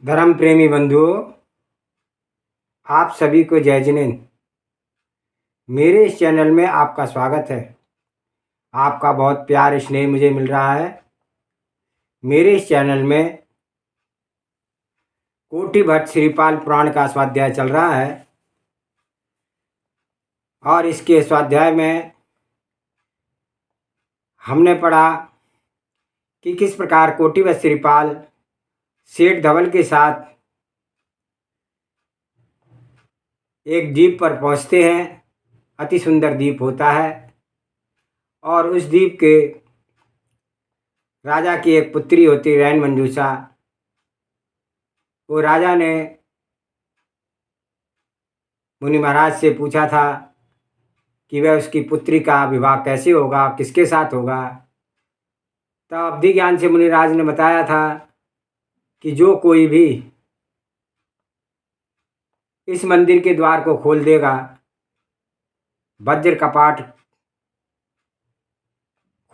धर्म प्रेमी बंधुओं, आप सभी को जय जिनेंद्र। मेरे इस चैनल में आपका स्वागत है। आपका बहुत प्यार स्नेह मुझे मिल रहा है। मेरे इस चैनल में कोटि भट्ट श्रीपाल पुराण का स्वाध्याय चल रहा है और इसके स्वाध्याय में हमने पढ़ा कि किस प्रकार कोटि भट्ट श्रीपाल सेठ धवल के साथ एक द्वीप पर पहुंचते हैं। अति सुंदर द्वीप होता है और उस द्वीप के राजा की एक पुत्री होती रैन मंजूषा। वो राजा ने मुनि महाराज से पूछा था कि वह उसकी पुत्री का विवाह कैसे होगा, किसके साथ होगा। तब अवधि ज्ञान से मुनिराज ने बताया था कि जो कोई भी इस मंदिर के द्वार को खोल देगा, वज्र कपाट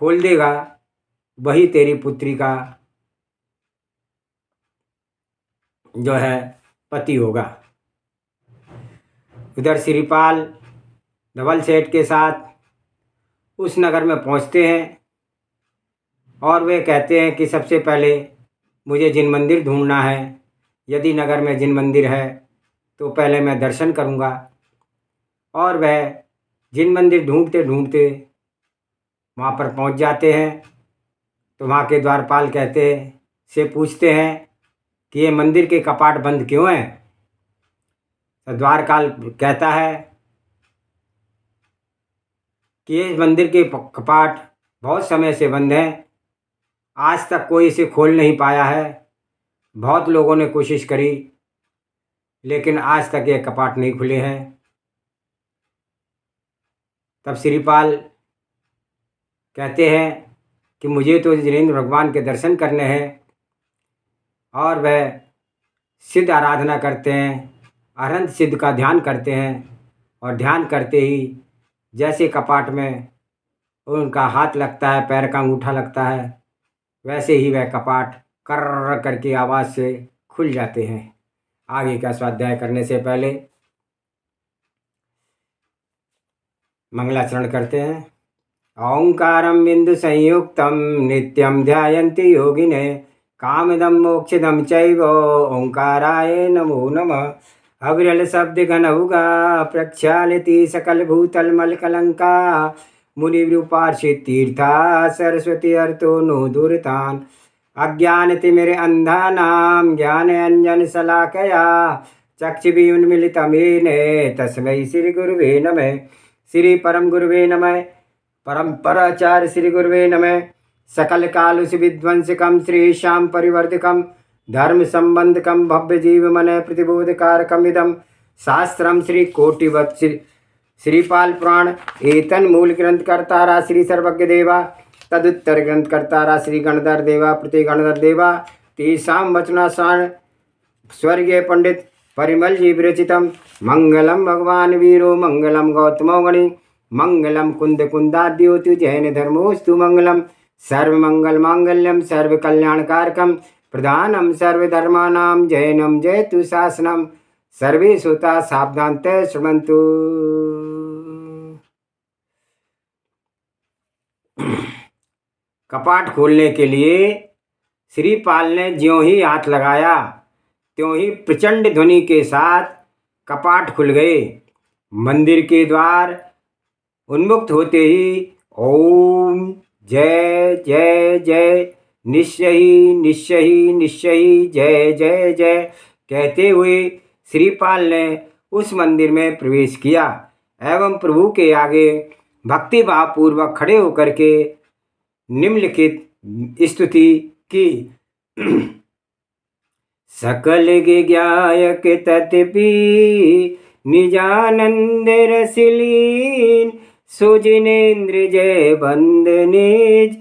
खोल देगा, वही तेरी पुत्री का जो है पति होगा। उधर श्रीपाल धवल सेठ के साथ उस नगर में पहुंचते हैं और वे कहते हैं कि सबसे पहले मुझे जिन मंदिर ढूंढना है। यदि नगर में जिन मंदिर है तो पहले मैं दर्शन करूंगा। और वह जिन मंदिर ढूंढते ढूंढते वहाँ पर पहुँच जाते हैं तो वहाँ के द्वारपाल से पूछते हैं कि ये मंदिर के कपाट बंद क्यों हैं। तो द्वारपाल कहता है कि ये मंदिर के कपाट बहुत समय से बंद हैं, आज तक कोई इसे खोल नहीं पाया है। बहुत लोगों ने कोशिश करी लेकिन आज तक ये कपाट नहीं खुले हैं। तब श्रीपाल कहते हैं कि मुझे तो जिनेंद्र भगवान के दर्शन करने हैं। और वह सिद्ध आराधना करते हैं, अनंत सिद्ध का ध्यान करते हैं और ध्यान करते ही जैसे कपाट में उनका हाथ लगता है, पैर का अंगूठा लगता है, वैसे ही वह कपाट कर्र करके आवाज़ से खुल जाते हैं। आगे का स्वाध्याय करने से पहले मंगलाचरण करते हैं। ओंकारं बिंदु संयुक्तं नित्यं ध्यायन्ति योगिने कामदं मोक्षदं चैव ओंकाराय नमो नमः। अविरल शब्द घन उगा प्रक्षालति सकल भूतल मल कलंका मुनिवृपार्षित तीर्था सरस्वती अर्थो नो दूरतान अज्ञान तिमिर अंधानां ज्ञान अंजन शलाकया चक्षुरुन्मीलितं येन तस्मै श्री गुरुवे नमः। श्री परम गुरुवे नमः। परम्पराचार्य श्री गुरुवे नमः। सकल कालुष विध्वंसकं श्री श्याम परिवर्तकं धर्म संबंधकं भव्य जीव मन प्रतिबोधकारकम् इदं शास्त्रम श्री कोटि भट्ट श्रीपाल पुराण। एतन मूल ग्रंथ कर्तारा श्री सर्वज्ञ देवा, तदुत्तर ग्रंथ कर्तारा श्री गणधर देवा प्रति गणधर देवा। तेषां वचनासार स्वर्गीय पंडित परिमल जी विरचितम। मंगलम भगवान वीरो मंगलम गौतमो गणि मंगलम कुंद कुंदाद्योतु जैन धर्मोस्तु मंगलम। सर्वमंगल मांगल्यम सर्व कल्याणकारकम प्रधानम सर्वधर्मानां जैनम जयतु शासनम। सर्वे श्रोता सावधानतः शृण्वन्तु। कपाट खोलने के लिए श्रीपाल ने ज्यों ही हाथ लगाया त्यों ही प्रचंड ध्वनि के साथ कपाट खुल गए। मंदिर के द्वार उन्मुक्त होते ही ओम जय जय जय निश्चयी निश्चयी निश्चयी जय जय जय कहते हुए श्रीपाल ने उस मंदिर में प्रवेश किया एवं प्रभु के आगे भक्ति भावपूर्वक खड़े होकर के निम्नलिखित स्तुति की। सकल ज्ञायक तत्पी निजानंद रसलीन सुजिनेन्द्र जय बंद निज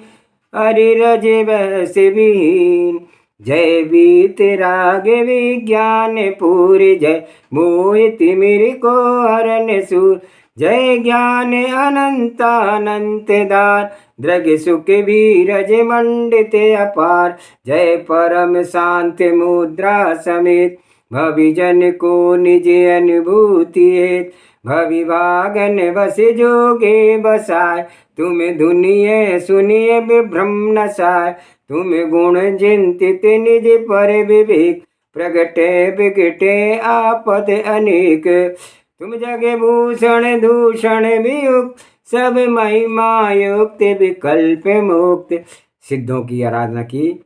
अरिरज बहस बीन। जय बीत राग विज्ञान पूरी जय मोहित मिर को हरण सूर। जय ज्ञान अनंत अनंत दान दृग सुख बीरज मंडित अपार। जय परम शांति मुद्रा समेत भविजन को निज अनुभूति हेत। भविभागन बस जोगे बसाय तुम धुनिये सुनिए विभ्रम नसाय। तुम गुण चिंतित निज पर विवेक प्रगटे विकटे आपद अनेक। तुम जग भूषण दूषण वियुक्त सब महिमा युक्त विकल्प मुक्त। सिद्धों की आराधना की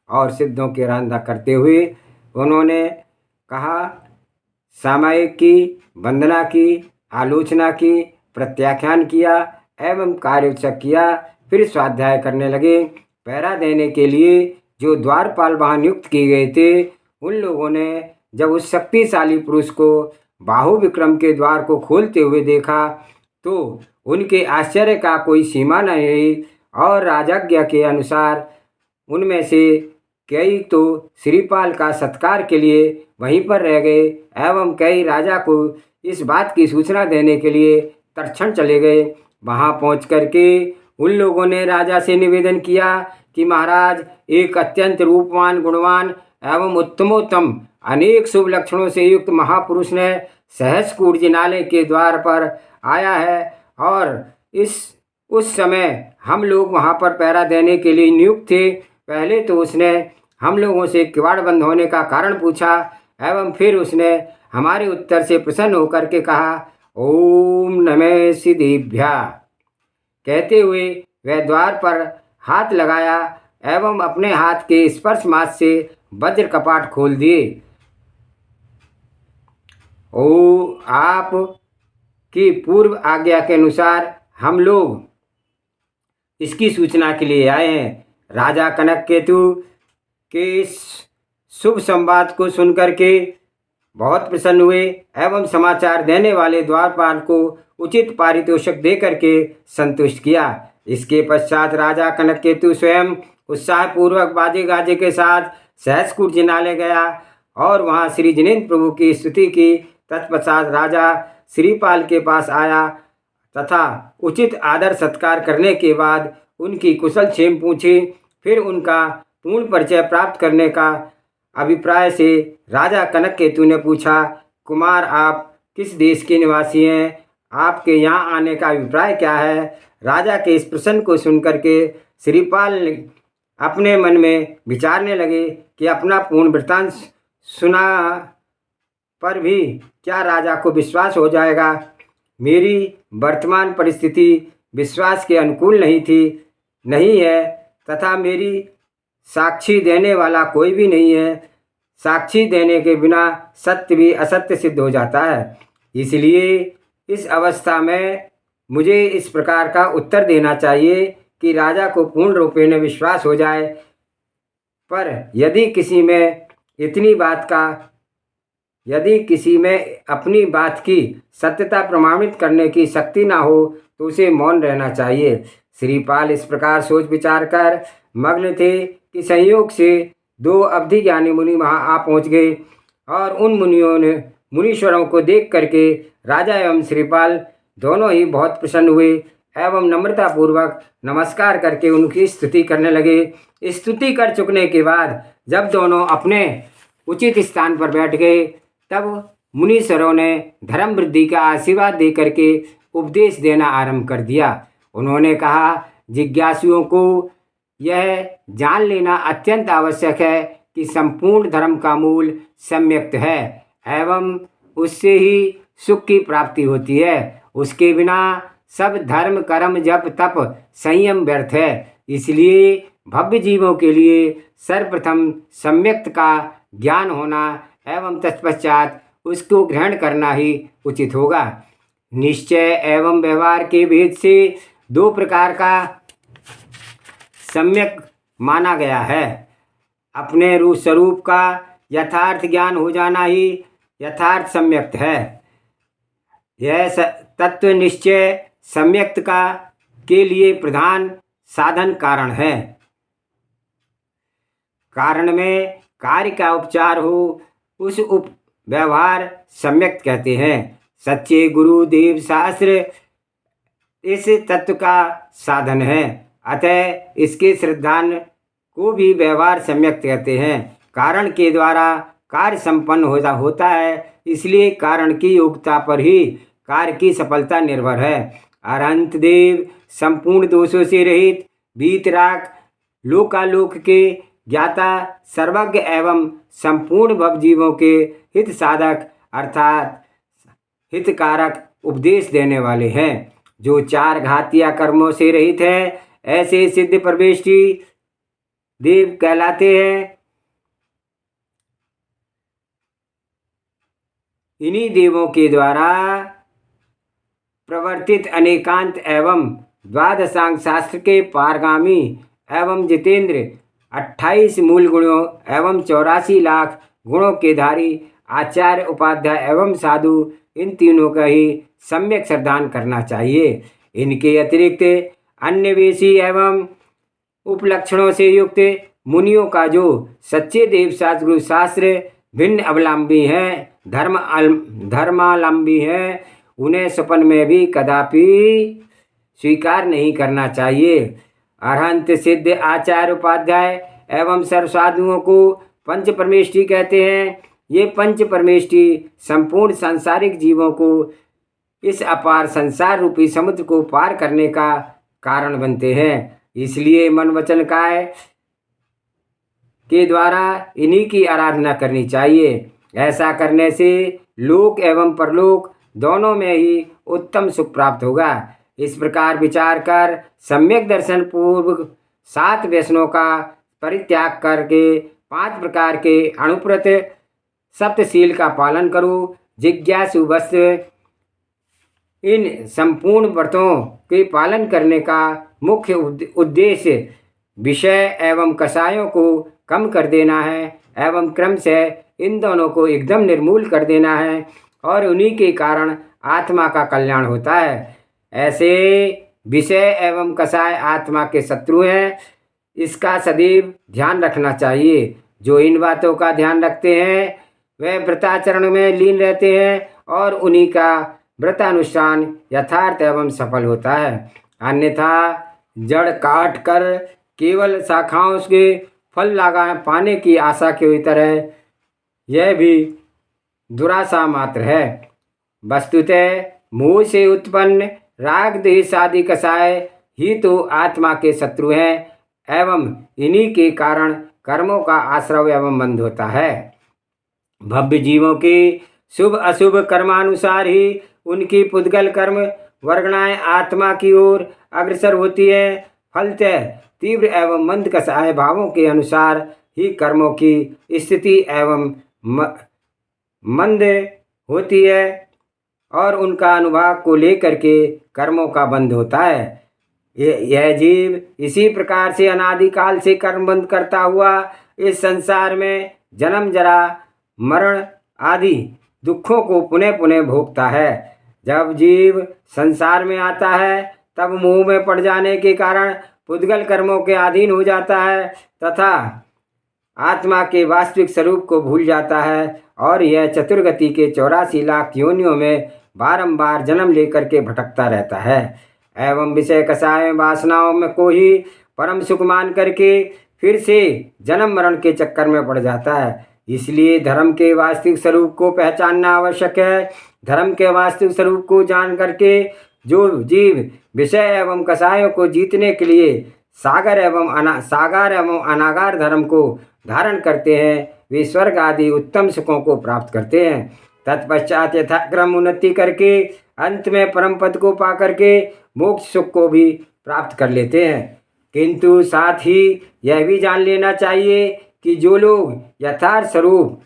और सिद्धों की आराधना करते हुए उन्होंने कहा, सामायिक की वंदना की, आलोचना की, प्रत्याख्यान किया एवं कार्योत्सक किया। फिर स्वाध्याय करने लगे। पहरा देने के लिए जो द्वारपाल वहाँ नियुक्त किए गए थे, उन लोगों ने जब उस शक्तिशाली पुरुष को बाहु विक्रम के द्वार को खोलते हुए देखा तो उनके आश्चर्य का कोई सीमा न रही और राजाज्ञा के अनुसार उनमें से कई तो श्रीपाल का सत्कार के लिए वहीं पर रह गए एवं कई राजा को इस बात की सूचना देने के लिए तत्क्षण चले गए। वहां पहुंच करके उन लोगों ने राजा से निवेदन किया कि महाराज, एक अत्यंत रूपवान गुणवान एवं उत्तमोत्तम अनेक शुभ लक्षणों से युक्त महापुरुष ने सहस्कूट जिनालय के द्वार पर आया है और उस समय हम लोग वहाँ पर पहरा देने के लिए नियुक्त थे। पहले तो उसने हम लोगों से किवाड़ बंद होने का कारण पूछा एवं फिर उसने हमारे उत्तर से प्रसन्न होकर के कहा, ओम नमः सिद्धिभ्या कहते हुए वह द्वार पर हाथ लगाया एवं अपने हाथ के स्पर्श मात्र से वज्र कपाट खोल दिए। ओ आप की पूर्व आज्ञा के अनुसार हम लोग इसकी सूचना के लिए आए हैं। राजा कनक केतु के शुभ संवाद को सुनकर के बहुत प्रसन्न हुए एवं समाचार देने वाले द्वारपाल को उचित पारितोषिक देकर के संतुष्ट किया। इसके पश्चात राजा कनक केतु स्वयं उत्साहपूर्वक बाजे गाजे के साथ सहस्कूट जिनालय गया और वहाँ श्री जिनेन्द्र प्रभु की स्तुति की। तत्पश्चात राजा श्रीपाल के पास आया तथा उचित आदर सत्कार करने के बाद उनकी कुशल क्षेम पूछी। फिर उनका पूर्ण परिचय प्राप्त करने का अभिप्राय से राजा कनक केतु ने पूछा, कुमार आप किस देश के निवासी हैं? आपके यहाँ आने का अभिप्राय क्या है? राजा के इस प्रश्न को सुनकर के श्रीपाल अपने मन में विचारने लगे कि अपना पूर्ण वृत्तांत सुना पर भी क्या राजा को विश्वास हो जाएगा? मेरी वर्तमान परिस्थिति विश्वास के अनुकूल नहीं है तथा मेरी साक्षी देने वाला कोई भी नहीं है। साक्षी देने के बिना सत्य भी असत्य सिद्ध हो जाता है। इसलिए इस अवस्था में मुझे इस प्रकार का उत्तर देना चाहिए कि राजा को पूर्ण रूपेण विश्वास हो जाए, पर यदि किसी में अपनी बात की सत्यता प्रमाणित करने की शक्ति ना हो तो उसे मौन रहना चाहिए। श्रीपाल इस प्रकार सोच विचार कर मग्न थे कि संयोग से दो अवधि ज्ञानी मुनि वहाँ आ पहुँच गए और उन मुनीश्वरों को देख करके राजा एवं श्रीपाल दोनों ही बहुत प्रसन्न हुए एवं नम्रतापूर्वक नमस्कार करके उनकी स्तुति करने लगे। स्तुति कर चुकने के बाद जब दोनों अपने उचित स्थान पर बैठ गए तब मुनीश्वरों ने धर्म वृद्धि का आशीर्वाद दे करके उपदेश देना आरंभ कर दिया। उन्होंने कहा, जिज्ञासुओं को यह जान लेना अत्यंत आवश्यक है कि संपूर्ण धर्म का मूल सम्यक्त है एवं उससे ही सुख की प्राप्ति होती है। उसके बिना सब धर्म कर्म जप तप संयम व्यर्थ है। इसलिए भव्य जीवों के लिए सर्वप्रथम सम्यक्त का ज्ञान होना एवं तत्पश्चात उसको ग्रहण करना ही उचित होगा। निश्चय एवं व्यवहार के भेद से दो प्रकार का सम्यक माना गया है। अपने रूप स्वरूप का यथार्थ ज्ञान हो जाना ही यथार्थ सम्यक्त है। यह तत्व निश्चय सम्यक्त का के लिए प्रधान साधन कारण है। कारण में कार्य का उपचार हो उस व्यवहार सम्यक्त कहते हैं। सच्चे गुरु देव शास्त्र इस तत्व का साधन है। अतः इसके श्रद्धान को भी व्यवहार सम्यक कहते हैं। कारण के द्वारा कार्य संपन्न होता है, इसलिए कारण की योग्यता पर ही कार्य की सफलता निर्भर है। अरहंत देव संपूर्ण दोषों से रहित, वीतराग, लोकालोक के ज्ञाता, सर्वज्ञ एवं संपूर्ण भवजीवों के हित साधक अर्थात हितकारक उपदेश देने वाले हैं। जो चार घातिया कर्मों से रहित है, ऐसे सिद्ध परमेष्ठी देव कहलाते हैं। इन्हीं देवों के द्वारा प्रवर्तित अनेकांत एवं द्वादशांग शास्त्र के पारगामी एवं जितेंद्र 28 मूल गुणों एवं 84 लाख गुणों के धारी आचार्य, उपाध्याय एवं साधु, इन तीनों का ही सम्यक श्रद्धान करना चाहिए। इनके अतिरिक्त अन्य वेशी एवं उपलक्षणों से युक्त मुनियों का जो सच्चे देवशास्त्र शास्त्र भिन्न अवलंबी हैं, धर्मालंबी हैं, उन्हें स्वप्न में भी कदापि स्वीकार नहीं करना चाहिए। अरहंत, सिद्ध, आचार्य, उपाध्याय एवं सर्व साधुओं को पंच परमेष्ठी कहते हैं। ये पंच परमेष्ठी संपूर्ण सांसारिक जीवों को इस अपार संसार रूपी समुद्र को पार करने का कारण बनते हैं। इसलिए मन वचन काय के द्वारा इन्हीं की आराधना करनी चाहिए। ऐसा करने से लोक एवं परलोक दोनों में ही उत्तम सुख प्राप्त होगा। इस प्रकार विचार कर सम्यक दर्शन पूर्वक 7 व्यसनों का परित्याग करके 5 प्रकार के अणुप्रत सप्तशील का पालन करो। जिज्ञासु वस्तु इन संपूर्ण व्रतों के पालन करने का मुख्य उद्देश्य विषय एवं कषायों को कम कर देना है एवं क्रम से इन दोनों को एकदम निर्मूल कर देना है, और उन्हीं के कारण आत्मा का कल्याण होता है। ऐसे विषय एवं कषाय आत्मा के शत्रु हैं, इसका सदैव ध्यान रखना चाहिए। जो इन बातों का ध्यान रखते हैं वे व्रताचरण में लीन रहते हैं और उन्हीं का व्रतानुष्ठान यथार्थ एवं सफल होता है। अन्यथा जड़ काट कर केवल शाखाओं के फल लगा पाने की आशा की तरह यह भी दुराशा मात्र है। वस्तुतः मोह से उत्पन्न राग, द्वेष आदि कषाय ही तो आत्मा के शत्रु हैं एवं इन्हीं के कारण कर्मों का आश्रव एवं बंध होता है। भव्य जीवों के शुभ अशुभ कर्मानुसार ही उनकी पुद्गल कर्म वर्गणाएं आत्मा की ओर अग्रसर होती है। फलतः तीव्र एवं मंद कषाय भावों के अनुसार ही कर्मों की स्थिति एवं मंद होती है और उनका अनुभाग को लेकर के कर्मों का बंध होता है। यह जीव इसी प्रकार से अनादिकाल से कर्म बंद करता हुआ इस संसार में जन्म, जरा, मरण आदि दुखों को पुनः पुनः भोगता है। जब जीव संसार में आता है तब मोह में पड़ जाने के कारण पुद्गल कर्मों के अधीन हो जाता है तथा आत्मा के वास्तविक स्वरूप को भूल जाता है, और यह चतुर्गति के 84 लाख योनियों में बारंबार जन्म लेकर के भटकता रहता है एवं विषय कषाय वासनाओं में को ही परम सुख मान करके फिर से जन्म मरण के चक्कर में पड़ जाता है। इसलिए धर्म के वास्तविक स्वरूप को पहचानना आवश्यक है। धर्म के वास्तविक स्वरूप को जान करके जो जीव विषय एवं कषायों को जीतने के लिए सागर एवं अनागार धर्म को धारण करते हैं, वे स्वर्ग आदि उत्तम सुखों को प्राप्त करते हैं। तत्पश्चात यथाक्रम उन्नति करके अंत में परम पद को पा करके मोक्ष सुख को भी प्राप्त कर लेते हैं। किंतु साथ ही यह भी जान लेना चाहिए कि जो लोग यथार्थ स्वरूप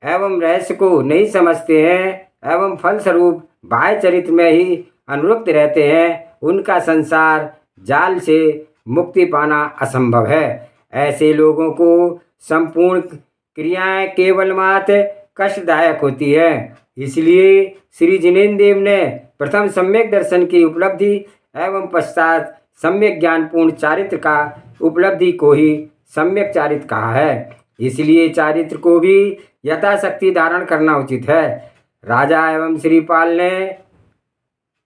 एवं रहस्य को नहीं समझते हैं एवं फलस्वरूप बाह्य चरित्र में ही अनुरक्त रहते हैं, उनका संसार जाल से मुक्ति पाना असंभव है। ऐसे लोगों को संपूर्ण क्रियाएं केवल मात्र कष्टदायक होती है। इसलिए श्री जिनेन्द्र देव ने प्रथम सम्यक दर्शन की उपलब्धि एवं पश्चात सम्यक ज्ञानपूर्ण चारित्र का उपलब्धि को ही सम्यक चारित्र कहा है। इसलिए चारित्र को भी यथाशक्ति धारण करना उचित है। राजा एवं श्रीपाल ने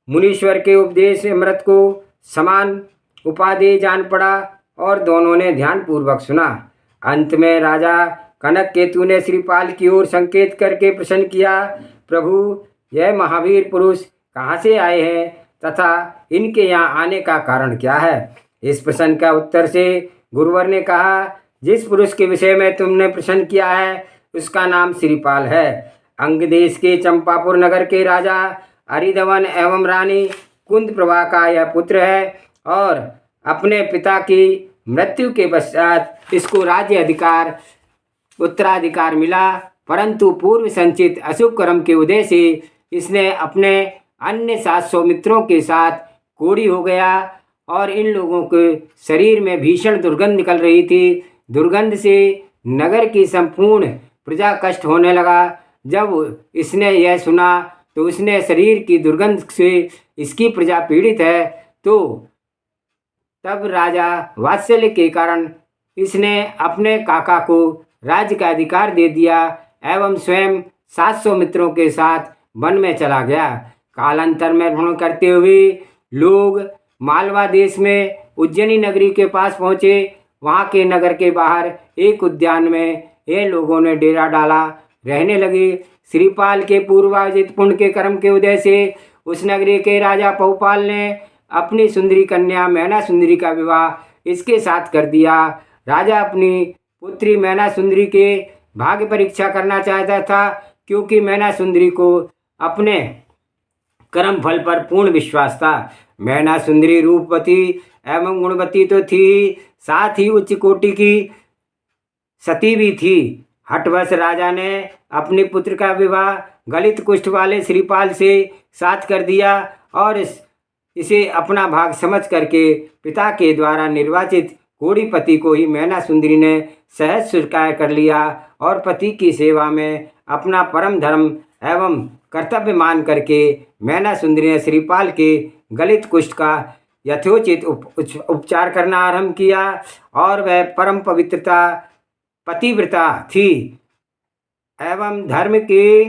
मुनीश्वर के उपदेश अमृत को समान उपादेय जान पड़ा और दोनों ने ध्यानपूर्वक सुना। अंत में राजा कनक केतु ने श्रीपाल की ओर संकेत करके प्रश्न किया, प्रभु, यह महावीर पुरुष कहाँ से आए हैं तथा इनके यहाँ आने का कारण क्या है? इस प्रश्न का उत्तर से गुरुवर ने कहा, जिस पुरुष के विषय में तुमने प्रश्न किया है उसका नाम श्रीपाल है। अंग देश के चंपापुर नगर के राजा हरिधवन एवं रानी कुंद प्रभा का यह पुत्र है और अपने पिता की मृत्यु के पश्चात इसको राज्य अधिकार उत्तराधिकार मिला, परंतु पूर्व संचित अशुभ कर्म के उदय से इसने अपने अन्य 700 मित्रों के साथ कोढ़ी हो गया और इन लोगों के शरीर में भीषण दुर्गंध निकल रही थी। दुर्गंध से नगर की संपूर्ण प्रजा कष्ट होने लगा। जब इसने यह सुना तो उसने शरीर की दुर्गंध से इसकी प्रजा पीड़ित है, तो तब राजा वात्सल्य के कारण इसने अपने काका को राज्य का अधिकार दे दिया एवं स्वयं 700 मित्रों के साथ वन में चला गया। कालांतर में भ्रमण करते हुए लोग मालवा देश में उज्जैनी नगरी के पास पहुँचे। वहाँ के नगर के बाहर एक उद्यान में ये लोगों ने डेरा डाला, रहने लगे। श्रीपाल के पूर्वार्जित पुण्य के कर्म के उदय से उस नगरी के राजा पहुपाल ने अपनी सुंदरी कन्या मैना सुंदरी का विवाह इसके साथ कर दिया। राजा अपनी पुत्री मैना सुंदरी के भाग्य परीक्षा करना चाहता था, क्योंकि मैना सुंदरी को अपने कर्म फल पर पूर्ण विश्वास था। मैना सुंदरी रूपवती एवं गुणवती तो थी, साथ ही उच्च कोटि की सती भी थी। हठवश राजा ने अपने पुत्र का विवाह गलित कुष्ठ वाले श्रीपाल से साथ कर दिया और इसे अपना भाग समझ करके पिता के द्वारा निर्वाचित कोढ़ीपति को ही मैना सुंदरी ने सहज स्वीकार कर लिया और पति की सेवा में अपना परम धर्म एवं कर्तव्य मान करके मैना सुंदरी ने श्रीपाल के गलित कुष्ठ का यथोचित उपचार करना आरंभ किया और वह परम पवित्रता पतिव्रता थी एवं धर्म के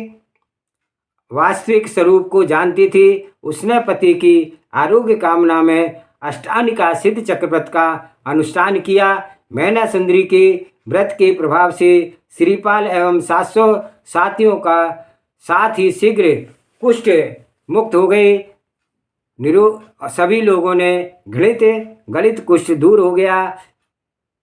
वास्तविक स्वरूप को जानती थी। उसने पति की आरोग्य कामना में अष्टांगिका सिद्ध चक्रव्रत का अनुष्ठान किया। मैना सुंदरी के व्रत के प्रभाव से श्रीपाल एवं 700 साथियों का साथ ही शीघ्र कुष्ठ मुक्त हो गए। सभी लोगों ने घृत गलित कुष्ठ दूर हो गया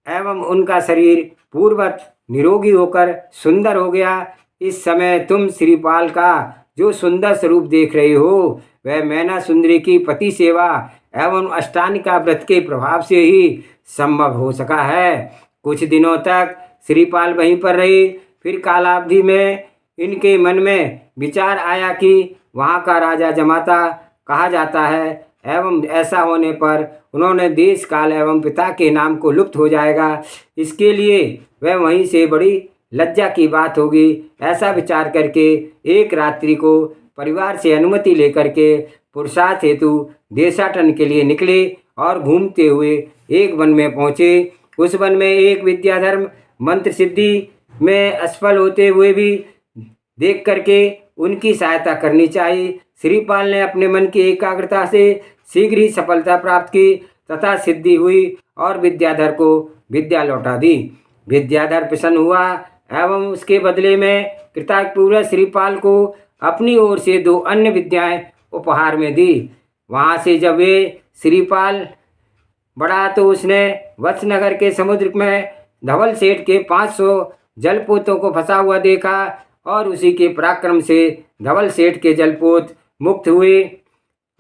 एवं उनका शरीर पूर्ववत निरोगी होकर सुंदर हो गया। इस समय तुम श्रीपाल का जो सुंदर स्वरूप देख रहे हो, वह मैना सुंदरी की पति सेवा एवं अष्टांगिका व्रत के प्रभाव से ही संभव हो सका है। कुछ दिनों तक श्रीपाल वहीं पर रहे। फिर कालावधि में इनके मन में विचार आया कि वहाँ का राजा जमाता कहा जाता है एवं ऐसा होने पर उन्होंने देश काल एवं पिता के नाम को लुप्त हो जाएगा। इसके लिए वह वहीं से बड़ी लज्जा की बात होगी। ऐसा विचार करके एक रात्रि को परिवार से अनुमति लेकर के पुरुषार्थ हेतु देशाटन के लिए निकले और घूमते हुए एक वन में पहुँचे। उस वन में एक विद्याधर्म मंत्र सिद्धि में असफल होते हुए भी देख करके उनकी सहायता करनी चाहिए। श्रीपाल ने अपने मन की एकाग्रता से शीघ्र ही सफलता प्राप्त की तथा सिद्धि हुई और विद्याधर को विद्या लौटा दी। विद्याधर प्रसन्न हुआ एवं उसके बदले में कृतज्ञपूर्वक श्रीपाल को अपनी ओर से 2 अन्य विद्याएं उपहार में दी। वहाँ से जब वे श्रीपाल बढ़ा तो उसने वत्सनगर के समुद्र में धवल सेठ के 500 जलपोतों को फंसा हुआ देखा और उसी के पराक्रम से धवल सेठ के जलपोत मुक्त हुए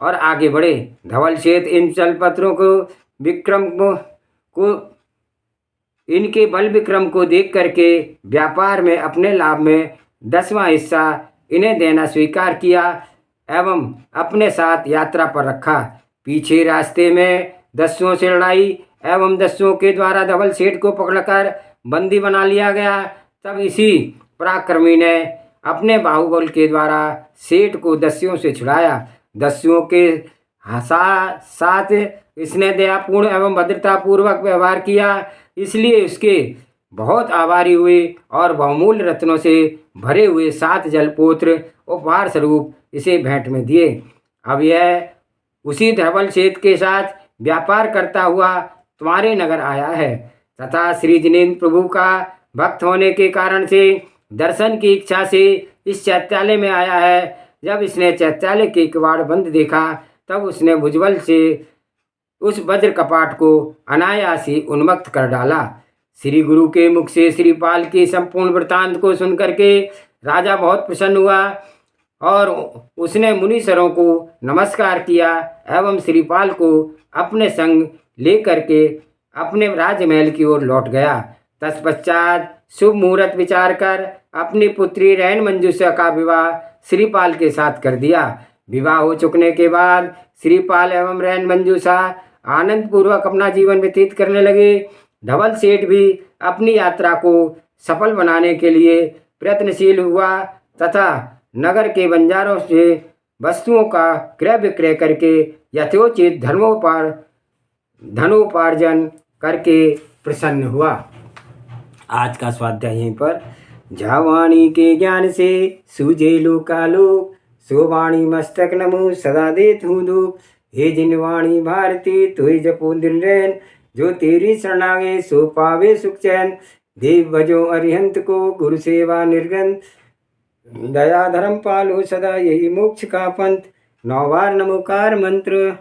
और आगे बढ़े। धवल सेठ इन जलपत्रों को इनके बल विक्रम को देख करके व्यापार में अपने लाभ में 10वां हिस्सा इन्हें देना स्वीकार किया एवं अपने साथ यात्रा पर रखा। पीछे रास्ते में दस्युओं से लड़ाई एवं दस्युओं के द्वारा धवल सेठ को पकड़कर बंदी बना लिया गया। तब इसी पराक्रमी ने अपने बाहुबल के द्वारा सेठ को दस्युओं से छुड़ाया। दस्युओं के साथ इसने दयापूर्ण एवं भद्रतापूर्वक व्यवहार किया, इसलिए उसके बहुत आभारी हुए और बहुमूल्य रत्नों से भरे हुए 7 जलपोत्र उपहार स्वरूप इसे भेंट में दिए। अब यह उसी धवल सेठ के साथ व्यापार करता हुआ तुम्हारे नगर आया है तथा श्री जिनेन्द्र प्रभु का भक्त होने के कारण से दर्शन की इच्छा से इस चैत्यालय में आया है। जब इसने चैत्यालय के किवाड़ बंद देखा तब उसने भुजबल से उस वज्र कपाट को अनायास ही उन्मुक्त कर डाला। श्री गुरु के मुख से श्रीपाल के संपूर्ण वृत्तांत को सुनकर के राजा बहुत प्रसन्न हुआ और उसने मुनीश्वरों को नमस्कार किया एवं श्रीपाल को अपने संग लेकर के अपने राजमहल की ओर लौट गया। तत्पश्चात शुभ मुहूर्त विचार कर अपनी पुत्री रैन मंजूषा का विवाह श्रीपाल के साथ कर दिया। विवाह हो चुकने के बाद श्रीपाल एवं रैन मंजूषा आनंद पूर्वक अपना जीवन व्यतीत करने लगे। धवल सेठ भी अपनी यात्रा को सफल बनाने के लिए प्रयत्नशील हुआ तथा नगर के बंजारों से वस्तुओं का क्रय विक्रय करके यथोचित धनोपार्जन करके प्रसन्न हुआ। आज का स्वाध्याय यहीं पर। जावाणी के ज्ञान से सूझे लोकालोक, सोवाणी मस्तक नमो सदा देत हूँ दुख। हे जिनवाणी भारती तुई जपो दिन रैन, जो तेरी शरणागे सो पावे सुख चैन। देव भजो अरिहंत को गुरु सेवा निर्गंध, दया धर्म पालो सदा यही मोक्ष का पंथ। 9 बार नमोकार मंत्र।